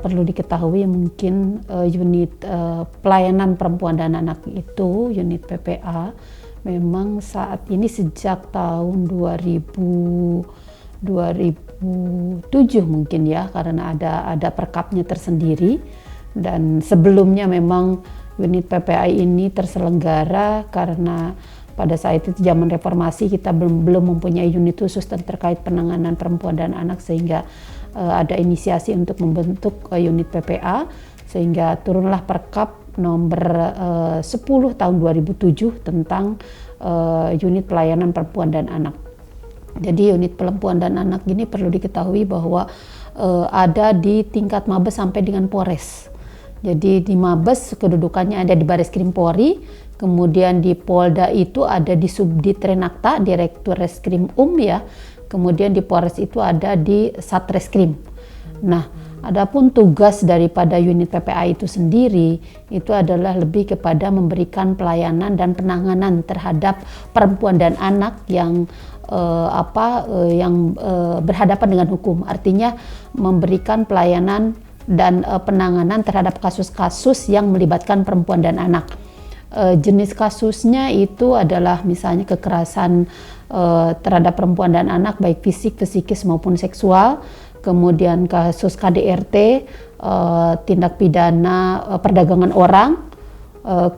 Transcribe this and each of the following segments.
perlu diketahui mungkin unit pelayanan perempuan dan anak itu, unit PPA, memang saat ini sejak tahun 2007 mungkin ya, karena ada perkapnya tersendiri. Dan sebelumnya memang unit PPA ini terselenggara karena pada saat itu zaman reformasi kita belum mempunyai unit khusus terkait penanganan perempuan dan anak, sehingga ada inisiasi untuk membentuk unit PPA, sehingga turunlah Perkap nomor 10 tahun 2007 tentang unit pelayanan perempuan dan anak. Jadi unit perempuan dan anak ini perlu diketahui bahwa ada di tingkat Mabes sampai dengan Polres. Jadi di Mabes kedudukannya ada di Bareskrim Polri, kemudian di Polda itu ada di Subdit Renakta, Direktur Reskrim ya, kemudian di Polres itu ada di Satreskrim. Nah, adapun tugas daripada unit PPA itu sendiri itu adalah lebih kepada memberikan pelayanan dan penanganan terhadap perempuan dan anak yang berhadapan dengan hukum. Artinya memberikan pelayanan dan penanganan terhadap kasus-kasus yang melibatkan perempuan dan anak. Jenis kasusnya itu adalah misalnya kekerasan terhadap perempuan dan anak, baik fisik, psikis maupun seksual. Kemudian kasus KDRT, tindak pidana perdagangan orang.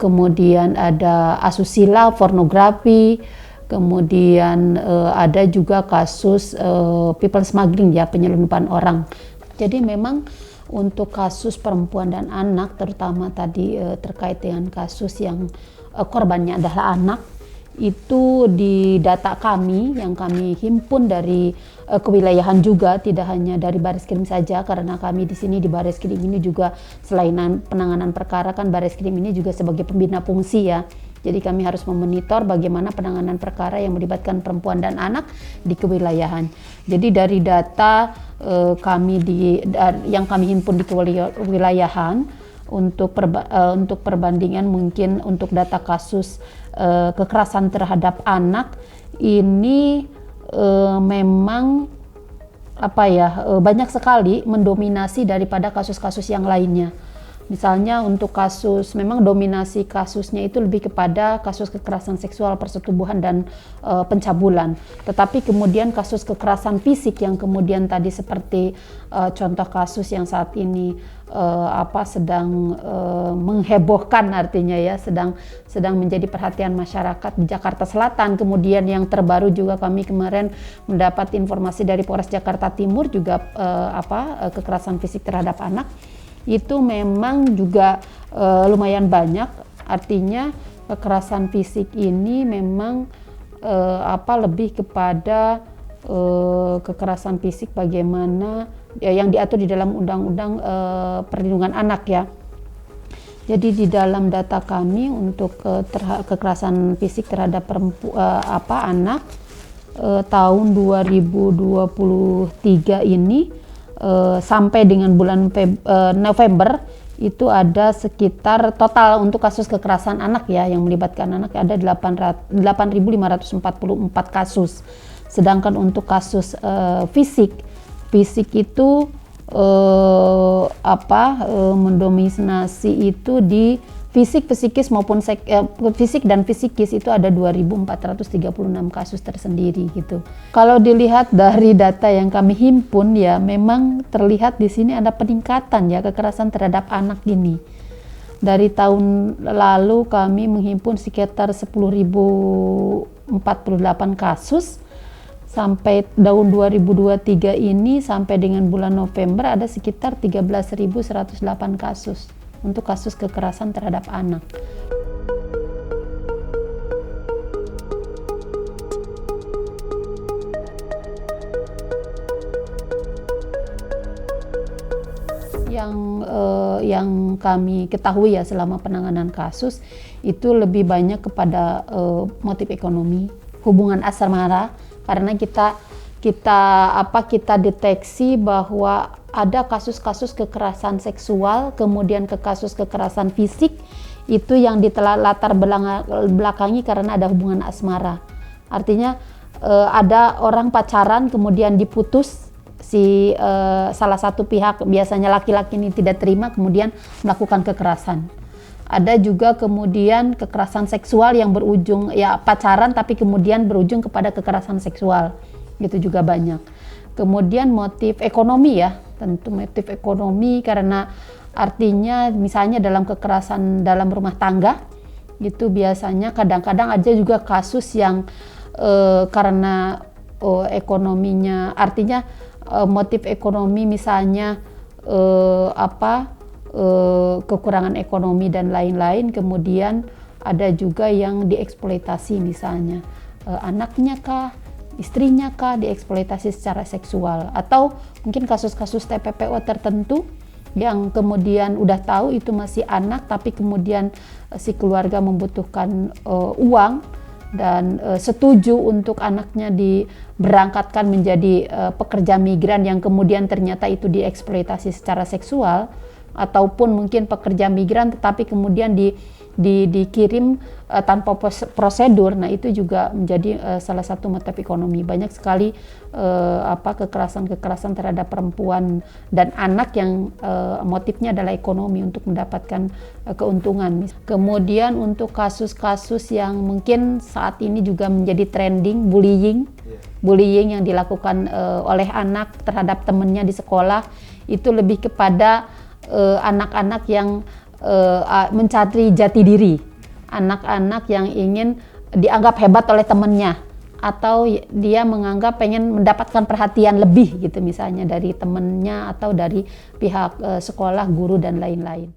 Kemudian ada asusila, pornografi. Kemudian ada juga kasus people smuggling ya, penyelundupan orang. Jadi memang untuk kasus perempuan dan anak, terutama tadi terkait dengan kasus yang korbannya adalah anak, itu di data kami yang kami himpun dari kewilayahan juga, tidak hanya dari Bareskrim saja, karena kami di sini di Bareskrim ini juga selain penanganan perkara kan Bareskrim ini juga sebagai pembina fungsi ya. Jadi kami harus memonitor bagaimana penanganan perkara yang melibatkan perempuan dan anak di kewilayahan. Jadi dari data kami yang kami himpun di kewilayahan untuk perbandingan mungkin untuk data kasus kekerasan terhadap anak ini memang banyak sekali mendominasi daripada kasus-kasus yang lainnya. Misalnya untuk kasus, memang dominasi kasusnya itu lebih kepada kasus kekerasan seksual, persetubuhan dan pencabulan. Tetapi kemudian kasus kekerasan fisik yang kemudian tadi seperti contoh kasus yang saat ini sedang menghebohkan, artinya ya sedang menjadi perhatian masyarakat di Jakarta Selatan. Kemudian yang terbaru juga kami kemarin mendapat informasi dari Polres Jakarta Timur juga kekerasan fisik terhadap anak. Itu memang juga lumayan banyak, artinya kekerasan fisik ini memang lebih kepada kekerasan fisik bagaimana yang diatur di dalam Undang-Undang Perlindungan Anak ya. Jadi di dalam data kami untuk kekerasan fisik terhadap anak tahun 2023 ini sampai dengan bulan November itu ada sekitar total untuk kasus kekerasan anak ya yang melibatkan anak ada 8.544 kasus. Sedangkan untuk kasus fisik itu mendominasi itu di fisik, psikis maupun fisik dan psikis itu ada 2.436 kasus tersendiri gitu. Kalau dilihat dari data yang kami himpun ya memang terlihat di sini ada peningkatan ya kekerasan terhadap anak ini. Dari tahun lalu kami menghimpun sekitar 10.048 kasus. Sampai tahun 2023 ini sampai dengan bulan November ada sekitar 13.108 kasus untuk kasus kekerasan terhadap anak. Yang kami ketahui ya selama penanganan kasus itu lebih banyak kepada motif ekonomi, hubungan asmara, karena kita deteksi bahwa ada kasus-kasus kekerasan seksual, kemudian kasus kekerasan fisik itu yang latar belakangi karena ada hubungan asmara. Artinya ada orang pacaran kemudian diputus salah satu pihak, biasanya laki-laki ini tidak terima, kemudian melakukan kekerasan. Ada juga kemudian kekerasan seksual yang berujung ya pacaran tapi kemudian berujung kepada kekerasan seksual, gitu juga banyak. Kemudian motif ekonomi ya, tentu motif ekonomi karena artinya misalnya dalam kekerasan dalam rumah tangga itu biasanya kadang-kadang ada juga kasus yang karena ekonominya, artinya motif ekonomi misalnya kekurangan ekonomi dan lain-lain, kemudian ada juga yang dieksploitasi misalnya anaknya kah, istrinya kah dieksploitasi secara seksual, atau mungkin kasus-kasus TPPO tertentu yang kemudian udah tahu itu masih anak tapi kemudian si keluarga membutuhkan uang dan setuju untuk anaknya diberangkatkan menjadi pekerja migran yang kemudian ternyata itu dieksploitasi secara seksual, ataupun mungkin pekerja migran tetapi kemudian dikirim tanpa prosedur. Nah itu juga menjadi salah satu motif ekonomi. Banyak sekali kekerasan terhadap perempuan dan anak yang motifnya adalah ekonomi untuk mendapatkan keuntungan. Kemudian untuk kasus-kasus yang mungkin saat ini juga menjadi trending, bullying yang dilakukan oleh anak terhadap temannya di sekolah, itu lebih kepada anak-anak yang mencari jati diri, anak-anak yang ingin dianggap hebat oleh temannya, atau dia menganggap pengen mendapatkan perhatian lebih gitu misalnya dari temannya atau dari pihak sekolah, guru dan lain-lain.